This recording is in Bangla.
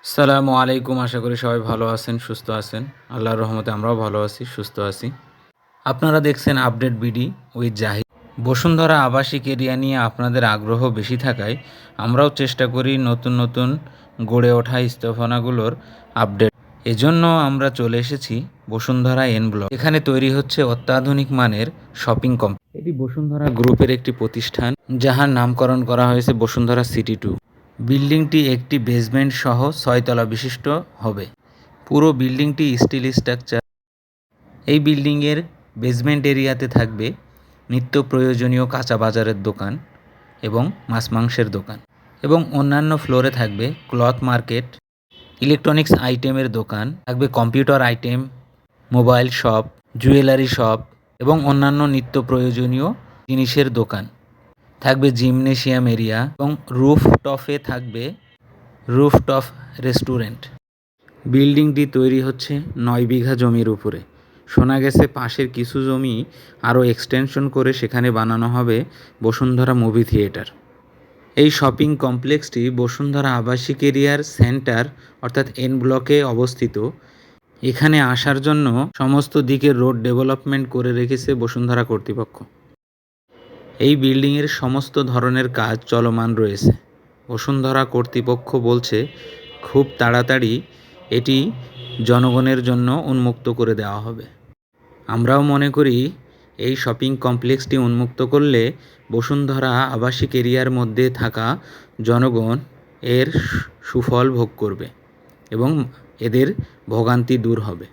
আসসালামু আলাইকুম। আশা করি সবাই ভালো আছেন, সুস্থ আছেন। আল্লাহর রহমতে আমরাও ভালো আছি, সুস্থ আছি। আপনারা দেখছেন update BD with Zahid. Bashundhara আবাসিক এরিয়া নিয়ে আপনাদের আগ্রহ বেশি থাকায় আমরাও চেষ্টা করি নতুন নতুন গড়ে ওঠা স্থাপনাগুলোর আপডেট। এজন্য আমরা চলে এসেছি বসুন্ধরা এন ব্লক। এখানে তৈরি হচ্ছে অত্যাধুনিক মানের শপিং কমপ্লেক্স। এটি বসুন্ধরা গ্রুপের একটি প্রতিষ্ঠান, যাহার নামকরণ করা হয়েছে বসুন্ধরা সিটি 2। বিল্ডিংটি একটি বেসমেন্ট সহ 6 তলা বিশিষ্ট হবে। পুরো বিল্ডিংটি স্টিল স্ট্রাকচার। এই বিল্ডিংয়ের বেসমেন্ট এরিয়াতে থাকবে নিত্য প্রয়োজনীয় কাঁচা বাজারের দোকান এবং মাছ মাংসের দোকান, এবং অন্যান্য ফ্লোরে থাকবে ক্লথ মার্কেট, ইলেকট্রনিক্স আইটেমের দোকান, থাকবে computer item, mobile shop, jewellery shop এবং অন্যান্য নিত্য প্রয়োজনীয় জিনিসের দোকান। থাকবে জিমনেশিয়াম এরিয়া এবং রুফটপ রেস্টুরেন্ট। বিল্ডিংটি তৈরি হচ্ছে 9 বিঘা জমির উপরে। শোনা গেছে পাশের কিছু জমি আরও এক্সটেনশন করে সেখানে বানানো হবে বসুন্ধরা মুভি থিয়েটার। এই শপিং কমপ্লেক্সটি বসুন্ধরা আবাসিক এরিয়ার সেন্টার অর্থাৎ এন ব্লকে অবস্থিত। এখানে আসার জন্য সমস্ত দিকে রোড ডেভেলপমেন্ট করে রেখেছে বসুন্ধরা কর্তৃপক্ষ। এই বিল্ডিংয়ের সমস্ত ধরনের কাজ চলমান রয়েছে। বসুন্ধরা কর্তৃপক্ষ বলছে খুব তাড়াতাড়ি এটি জনগণের জন্য উন্মুক্ত করে দেওয়া হবে। আমরাও মনে করি এই শপিং কমপ্লেক্সটি উন্মুক্ত করলে বসুন্ধরা আবাসিক এরিয়ার মধ্যে থাকা জনগণ এর সুফল ভোগ করবে এবং এদের ভোগান্তি দূর হবে।